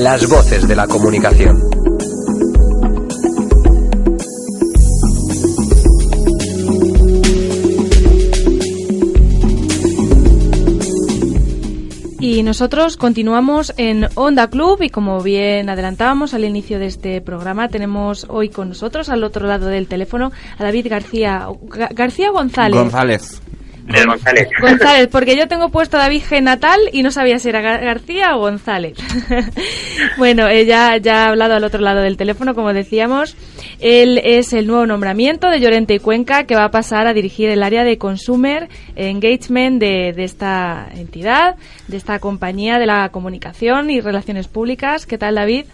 Las voces de la comunicación. Y nosotros continuamos en Onda Club y como bien adelantábamos al inicio de este programa, tenemos hoy con nosotros al otro lado del teléfono a David García González. González, porque yo tengo puesto David G. Natal y no sabía si era García o González. Bueno, ya ha hablado al otro lado del teléfono, como decíamos. Él es el nuevo nombramiento de Llorente y Cuenca, que va a pasar a dirigir el área de Consumer Engagement de esta entidad, de esta compañía de la comunicación y relaciones públicas. ¿Qué tal, David?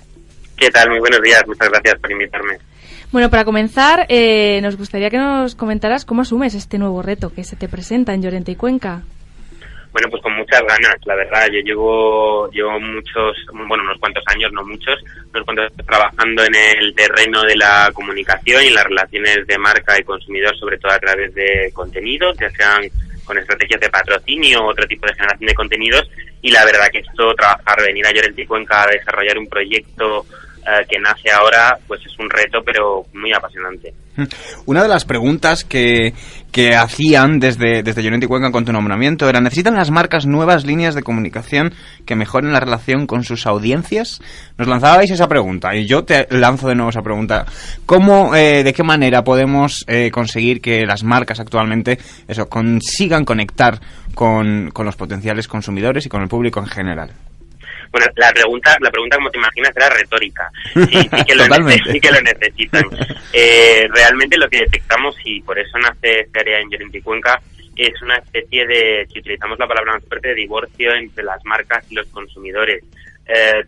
¿Qué tal? Muy buenos días. Muchas gracias por invitarme. Bueno, para comenzar, nos gustaría que nos comentaras cómo asumes este nuevo reto que se te presenta en Llorente y Cuenca. Bueno, pues con muchas ganas, la verdad. Yo llevo unos cuantos años, no muchos, trabajando en el terreno de la comunicación y en las relaciones de marca y consumidor, sobre todo a través de contenidos, ya sean con estrategias de patrocinio o otro tipo de generación de contenidos. Y la verdad que venir a Llorente y Cuenca a desarrollar un proyecto que nace ahora, pues es un reto, pero muy apasionante. Una de las preguntas que hacían desde Llorente y Cuenca con tu nombramiento era: ¿necesitan las marcas nuevas líneas de comunicación que mejoren la relación con sus audiencias? Nos lanzabais esa pregunta y yo te lanzo de nuevo esa pregunta. ¿De qué manera podemos conseguir que las marcas actualmente consigan conectar con los potenciales consumidores y con el público en general? Bueno, la pregunta, como te imaginas, era retórica. Sí que lo necesitan. Realmente lo que detectamos, y por eso nace esta área en Llorente y Cuenca, es una especie de, si utilizamos la palabra más fuerte, de divorcio entre las marcas y los consumidores.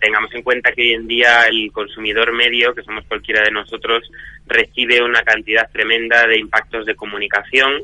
Tengamos en cuenta que hoy en día el consumidor medio, que somos cualquiera de nosotros, recibe una cantidad tremenda de impactos de comunicación.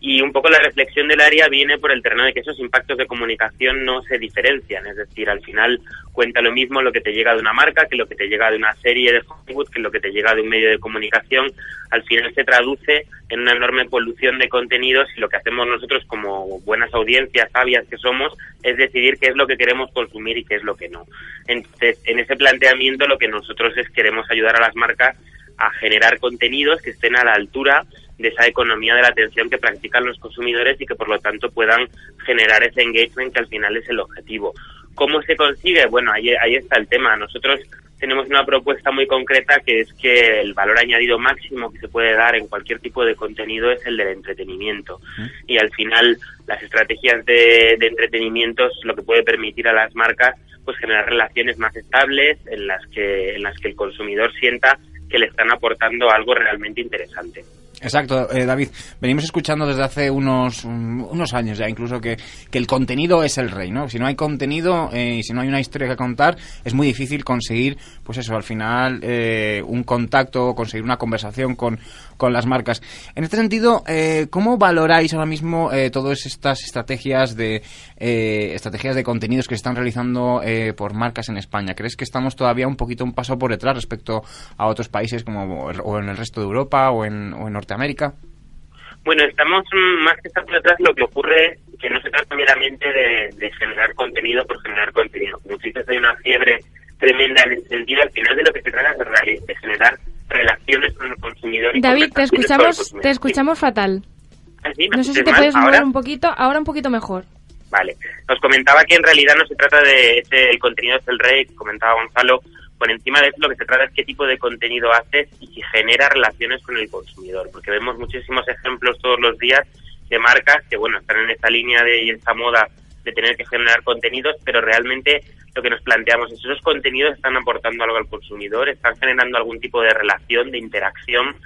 Y un poco la reflexión del área viene por el terreno de que esos impactos de comunicación no se diferencian. Es decir, al final cuenta lo mismo lo que te llega de una marca que lo que te llega de una serie de Hollywood, que lo que te llega de un medio de comunicación. Al final se traduce en una enorme polución de contenidos y lo que hacemos nosotros como buenas audiencias sabias que somos es decidir qué es lo que queremos consumir y qué es lo que no. Entonces, en ese planteamiento lo que nosotros queremos ayudar a las marcas a generar contenidos que estén a la altura de esa economía de la atención que practican los consumidores y que por lo tanto puedan generar ese engagement que al final es el objetivo. ¿Cómo se consigue? Bueno, ahí está el tema. Nosotros tenemos una propuesta muy concreta que es que el valor añadido máximo que se puede dar en cualquier tipo de contenido es el del entretenimiento. Y al final las estrategias de entretenimiento es lo que puede permitir a las marcas pues generar relaciones más estables en las que el consumidor sienta que le están aportando algo realmente interesante. Exacto, David. Venimos escuchando desde hace unos años ya incluso que el contenido es el rey, ¿no? Si no hay contenido y si no hay una historia que contar, es muy difícil conseguir, pues eso, al final un contacto, conseguir una conversación con las marcas. En este sentido, ¿cómo valoráis ahora mismo todas estas estrategias de contenidos que se están realizando por marcas en España? ¿Crees que estamos todavía un paso por detrás respecto a otros países o en el resto de Europa o en Norteamérica? Bueno, estamos más que estar por detrás. Lo que ocurre es que no se trata meramente de generar contenido por generar contenido. Como si hay una fiebre tremenda en el sentido, al final de lo que se trata es de generar relaciones con el consumidor. David, te escuchamos fatal. ¿Sí? No sé si te puedes mover un poquito, ahora un poquito mejor. Vale. Os comentaba que en realidad no se trata de el contenido es el rey, comentaba Gonzalo. Por encima de eso lo que se trata es qué tipo de contenido haces y si genera relaciones con el consumidor, porque vemos muchísimos ejemplos todos los días de marcas que, bueno, están en esta línea y esta moda de tener que generar contenidos, pero realmente lo que nos planteamos es esos contenidos están aportando algo al consumidor, están generando algún tipo de relación, de interacción.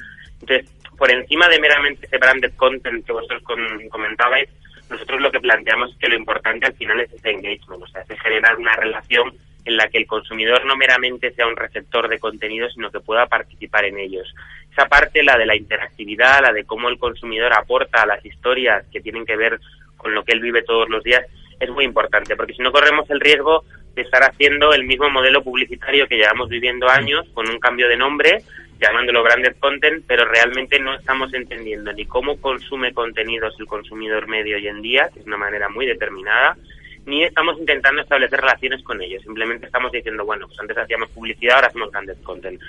Entonces, por encima de meramente ese branded content que vosotros comentabais, nosotros lo que planteamos es que lo importante al final es ese engagement, o sea, es generar una relación en la que el consumidor no meramente sea un receptor de contenidos, sino que pueda participar en ellos. Esa parte, la de la interactividad, la de cómo el consumidor aporta a las historias que tienen que ver con lo que él vive todos los días, es muy importante, porque si no corremos el riesgo de estar haciendo el mismo modelo publicitario que llevamos viviendo años, con un cambio de nombre, llamándolo branded content, pero realmente no estamos entendiendo ni cómo consume contenidos el consumidor medio hoy en día, que es una manera muy determinada, ni estamos intentando establecer relaciones con ellos. Simplemente estamos diciendo, bueno, pues antes hacíamos publicidad, ahora hacemos branded content.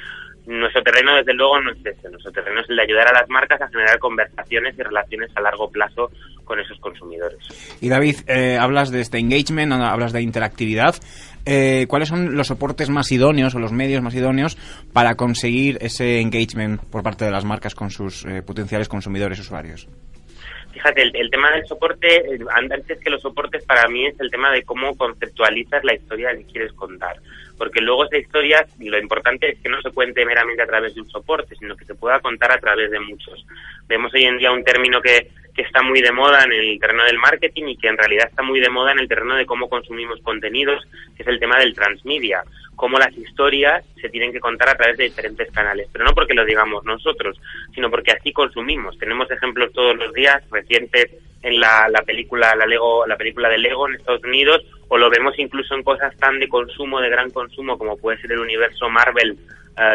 Nuestro terreno, desde luego, no es ese. Nuestro terreno es el de ayudar a las marcas a generar conversaciones y relaciones a largo plazo con esos consumidores. Y David, hablas de este engagement, hablas de interactividad. ¿Cuáles son los soportes más idóneos o los medios más idóneos para conseguir ese engagement por parte de las marcas con sus potenciales consumidores usuarios? Fíjate, el tema del soporte, antes que los soportes, para mí es el tema de cómo conceptualizas la historia que quieres contar. Porque luego esa historia, lo importante es que no se cuente meramente a través de un soporte, sino que se pueda contar a través de muchos. Vemos hoy en día un término que está muy de moda en el terreno del marketing y que en realidad está muy de moda en el terreno de cómo consumimos contenidos, que es el tema del transmedia. Cómo las historias se tienen que contar a través de diferentes canales, pero no porque lo digamos nosotros, sino porque así consumimos. Tenemos ejemplos todos los días, recientes en la película de Lego en Estados Unidos, o lo vemos incluso en cosas tan de consumo, de gran consumo, como puede ser el universo Marvel,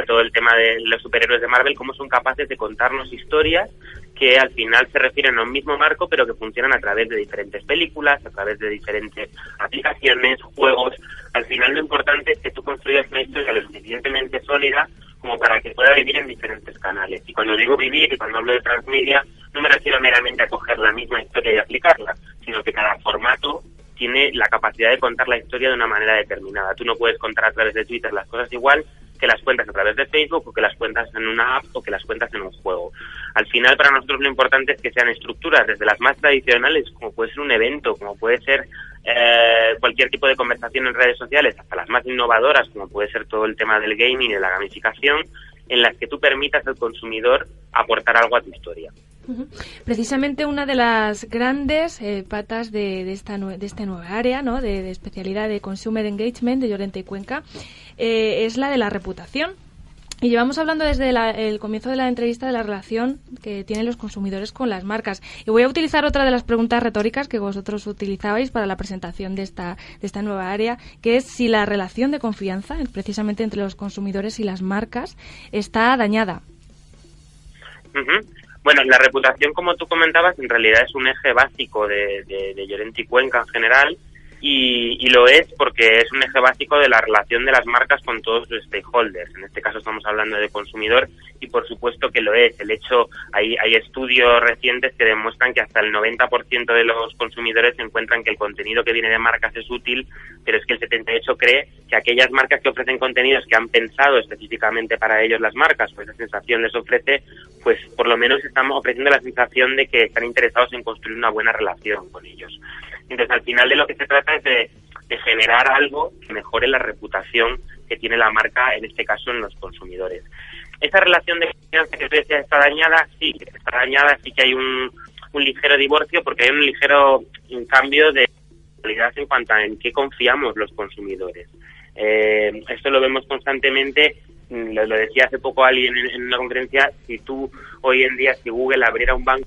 todo el tema de los superhéroes de Marvel, cómo son capaces de contarnos historias que al final se refieren a un mismo marco, pero que funcionan a través de diferentes películas, a través de diferentes aplicaciones, juegos. Al final lo importante es que tú construyas una historia lo suficientemente sólida como para que pueda vivir en diferentes canales. Y cuando digo vivir y cuando hablo de transmedia, no me refiero meramente a coger la misma historia y aplicarla, sino que cada formato tiene la capacidad de contar la historia de una manera determinada. Tú no puedes contar a través de Twitter las cosas igual que las cuentas a través de Facebook, o que las cuentas en una app, o que las cuentas en un juego. Al final, para nosotros lo importante es que sean estructuras desde las más tradicionales, como puede ser un evento, como puede ser cualquier tipo de conversación en redes sociales, hasta las más innovadoras, como puede ser todo el tema del gaming y de la gamificación, en las que tú permitas al consumidor aportar algo a tu historia. Precisamente una de las grandes patas de esta nueva área, ¿no?, de especialidad de Consumer Engagement de Llorente y Cuenca, es la de la reputación. Y llevamos hablando desde el comienzo de la entrevista de la relación que tienen los consumidores con las marcas. Y voy a utilizar otra de las preguntas retóricas que vosotros utilizabais para la presentación de esta nueva área, que es si la relación de confianza, precisamente entre los consumidores y las marcas, está dañada. Bueno, la reputación, como tú comentabas, en realidad es un eje básico de Llorente y Cuenca en general, y lo es porque es un eje básico de la relación de las marcas con todos sus stakeholders. En este caso estamos hablando de consumidor y por supuesto que lo es. Hay estudios recientes que demuestran que hasta el 90% de los consumidores encuentran que el contenido que viene de marcas es útil, pero es que el 78% cree que aquellas marcas que ofrecen contenidos que han pensado específicamente para ellos las marcas, pues esa sensación les ofrece, pues por lo menos estamos ofreciendo la sensación de que están interesados en construir una buena relación con ellos. Entonces, al final de lo que se trata es de generar algo que mejore la reputación que tiene la marca, en este caso en los consumidores. Esa relación de confianza que tú decías está dañada, sí que hay un ligero divorcio, porque hay un ligero cambio de calidad en cuanto a en qué confiamos los consumidores. Esto lo vemos constantemente, lo decía hace poco alguien en una conferencia, si Google abriera un banco,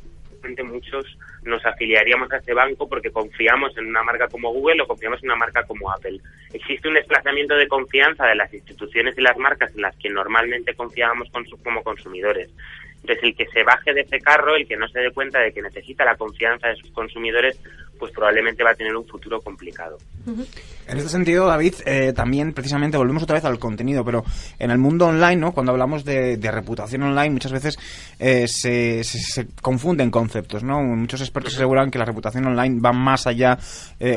muchos nos afiliaríamos a ese banco porque confiamos en una marca como Google o confiamos en una marca como Apple. Existe un desplazamiento de confianza de las instituciones y las marcas en las que normalmente confiábamos como consumidores. Entonces, el que se baje de ese carro, el que no se dé cuenta de que necesita la confianza de sus consumidores, pues probablemente va a tener un futuro complicado. En este sentido, David, también precisamente volvemos otra vez al contenido, pero en el mundo online, ¿no?, cuando hablamos de reputación online, muchas veces se confunden conceptos, ¿no? Muchos expertos aseguran que la reputación online va más allá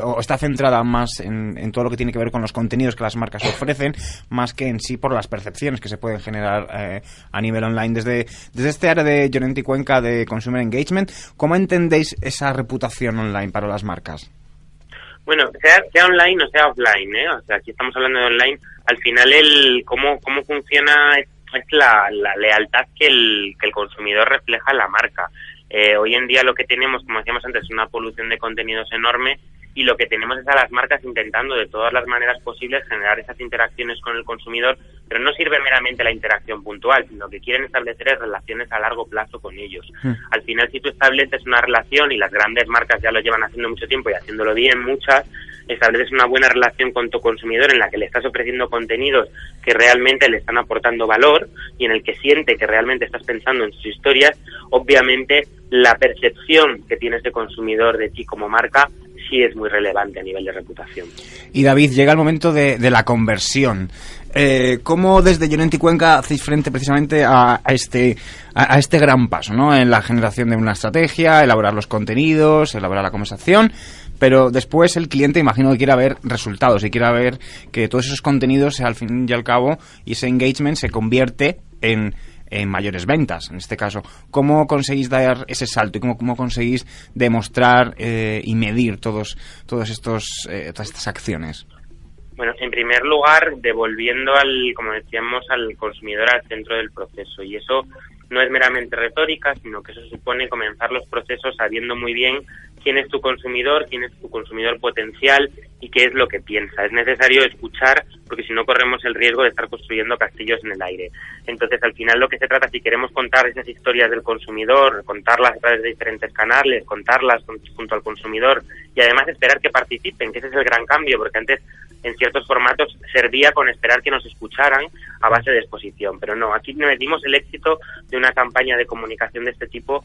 o está centrada más en todo lo que tiene que ver con los contenidos que las marcas ofrecen, más que en sí por las percepciones que se pueden generar a nivel online. Desde este área de Llorente y Cuenca de Consumer Engagement, ¿cómo entendéis esa reputación online para las marcas? Bueno, sea online o sea offline, o sea, aquí estamos hablando de online, al final cómo funciona es la lealtad que el consumidor refleja en la marca. Hoy en día lo que tenemos, como decíamos antes, es una polución de contenidos enorme, y lo que tenemos es a las marcas intentando de todas las maneras posibles generar esas interacciones con el consumidor, pero no sirve meramente la interacción puntual, sino que quieren establecer relaciones a largo plazo con ellos. Al final, si tú estableces una relación, y las grandes marcas ya lo llevan haciendo mucho tiempo y haciéndolo bien muchas, estableces una buena relación con tu consumidor en la que le estás ofreciendo contenidos que realmente le están aportando valor y en el que siente que realmente estás pensando en sus historias, obviamente la percepción que tiene ese consumidor de ti como marca sí es muy relevante a nivel de reputación. Y David, llega el momento de la conversión. ¿Cómo desde Llorente y Cuenca hacéis frente precisamente a este gran paso, ¿no? En la generación de una estrategia, elaborar los contenidos, elaborar la conversación, pero después el cliente imagino que quiera ver resultados y quiera ver que todos esos contenidos, al fin y al cabo, y ese engagement se convierte en mayores ventas, en este caso. ¿Cómo conseguís dar ese salto y cómo conseguís demostrar y medir todas estas acciones? Bueno, en primer lugar, devolviendo como decíamos, al consumidor al centro del proceso. Y eso no es meramente retórica, sino que eso supone comenzar los procesos sabiendo muy bien quién es tu consumidor potencial y qué es lo que piensa. Es necesario escuchar, porque si no corremos el riesgo de estar construyendo castillos en el aire. Entonces, al final lo que se trata, si queremos contar esas historias del consumidor, contarlas a través de diferentes canales, contarlas junto al consumidor y además esperar que participen, que ese es el gran cambio, porque antes en ciertos formatos servía con esperar que nos escucharan a base de exposición, pero no, aquí medimos el éxito de una campaña de comunicación de este tipo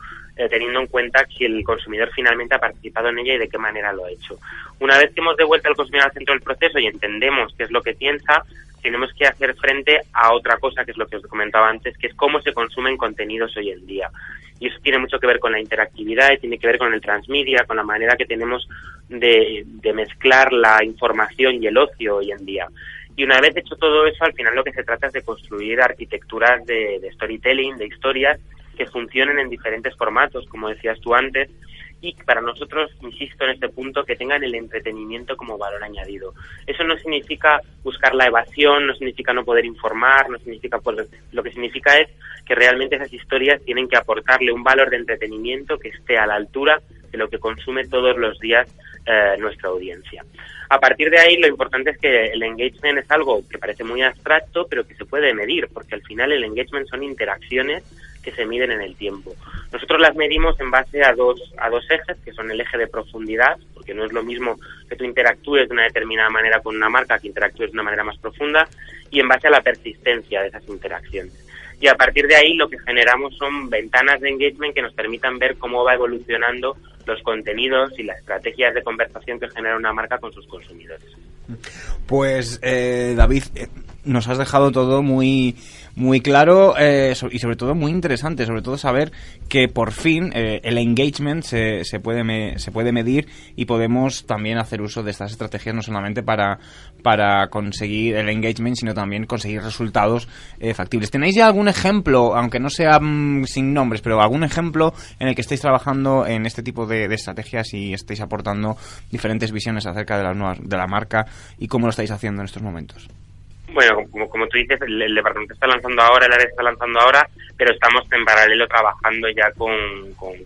teniendo en cuenta si el consumidor finalmente ha participado en ella y de qué manera lo ha hecho. Una vez que hemos devuelto al consumidor al centro del proceso y entendemos qué es lo que piensa, tenemos que hacer frente a otra cosa, que es lo que os comentaba antes, que es cómo se consumen contenidos hoy en día. Y eso tiene mucho que ver con la interactividad y tiene que ver con el transmedia, con la manera que tenemos de mezclar la información y el ocio hoy en día. Y una vez hecho todo eso, al final lo que se trata es de construir arquitecturas de storytelling, de historias que funcionen en diferentes formatos, como decías tú antes, y para nosotros, insisto en este punto, que tengan el entretenimiento como valor añadido. Eso no significa buscar la evasión, no significa no poder informar, no significa lo que significa es que realmente esas historias tienen que aportarle un valor de entretenimiento que esté a la altura de lo que consume todos los días nuestra audiencia. A partir de ahí, lo importante es que el engagement es algo que parece muy abstracto, pero que se puede medir, porque al final el engagement son interacciones que se miden en el tiempo. Nosotros las medimos en base a dos ejes, que son el eje de profundidad, porque no es lo mismo que tú interactúes de una determinada manera con una marca que interactúes de una manera más profunda, y en base a la persistencia de esas interacciones. Y a partir de ahí lo que generamos son ventanas de engagement que nos permitan ver cómo va evolucionando los contenidos y las estrategias de conversación que genera una marca con sus consumidores. Pues David, nos has dejado todo muy claro y sobre todo muy interesante, sobre todo saber que por fin el engagement se puede medir y podemos también hacer uso de estas estrategias no solamente para conseguir el engagement, sino también conseguir resultados factibles. ¿Tenéis ya algún ejemplo, aunque no sea sin nombres, pero algún ejemplo en el que estéis trabajando en este tipo de estrategias y estéis aportando diferentes visiones acerca de la marca y cómo lo estáis haciendo en estos momentos? Bueno, como tú dices, el departamento está lanzando ahora, el área está lanzando ahora, pero estamos en paralelo trabajando ya con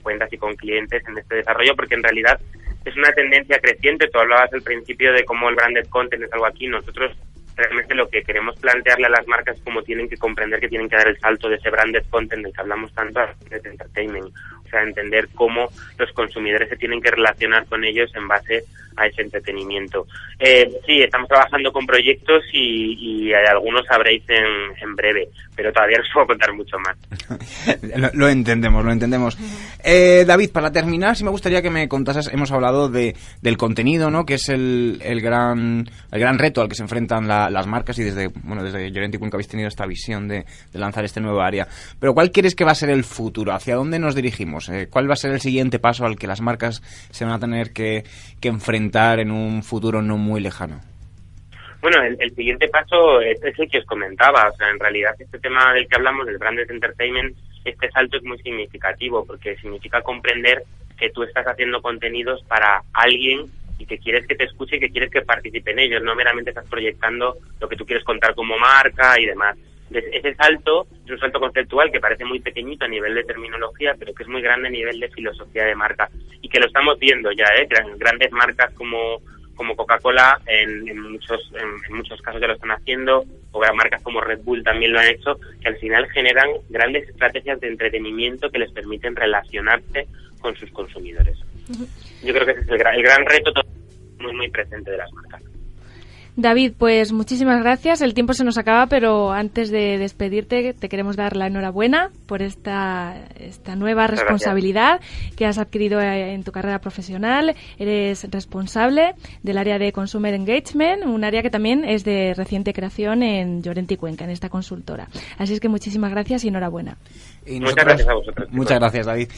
cuentas y con clientes en este desarrollo, porque en realidad es una tendencia creciente. Tú hablabas al principio de cómo el branded content es algo aquí. Nosotros realmente lo que queremos plantearle a las marcas es cómo tienen que comprender que tienen que dar el salto de ese branded content del que hablamos tanto a entertainment. O sea, entender cómo los consumidores se tienen que relacionar con ellos en base a ese entretenimiento. Sí, estamos trabajando con proyectos y algunos sabréis en breve, pero todavía no os puedo contar mucho más. Lo entendemos. David, para terminar, sí me gustaría que me contases, hemos hablado del contenido, ¿no? Que es el gran reto al que se enfrentan las marcas y desde Llorente y Cuenca habéis tenido esta visión de lanzar este nuevo área. Pero ¿cuál crees que va a ser el futuro? ¿Hacia dónde nos dirigimos? ¿Cuál va a ser el siguiente paso al que las marcas se van a tener que enfrentar en un futuro no muy lejano? Bueno, el siguiente paso es el que os comentaba. O sea, en realidad este tema del que hablamos, del branded entertainment, este salto es muy significativo porque significa comprender que tú estás haciendo contenidos para alguien y que quieres que te escuche y que quieres que participe en ellos, no meramente estás proyectando lo que tú quieres contar como marca y demás. Ese salto es un salto conceptual que parece muy pequeñito a nivel de terminología, pero que es muy grande a nivel de filosofía de marca y que lo estamos viendo ya, grandes marcas como Coca-Cola en muchos casos ya lo están haciendo, o marcas como Red Bull también lo han hecho, que al final generan grandes estrategias de entretenimiento que les permiten relacionarse con sus consumidores. Yo creo que ese es el gran reto muy, muy presente de las marcas. David, pues muchísimas gracias. El tiempo se nos acaba, pero antes de despedirte te queremos dar la enhorabuena por esta nueva responsabilidad que has adquirido en tu carrera profesional. Eres responsable del área de Consumer Engagement, un área que también es de reciente creación en Lloret i Cuenca, en esta consultora. Así es que muchísimas gracias y enhorabuena. Muchas gracias a vosotros. Muchas gracias, David.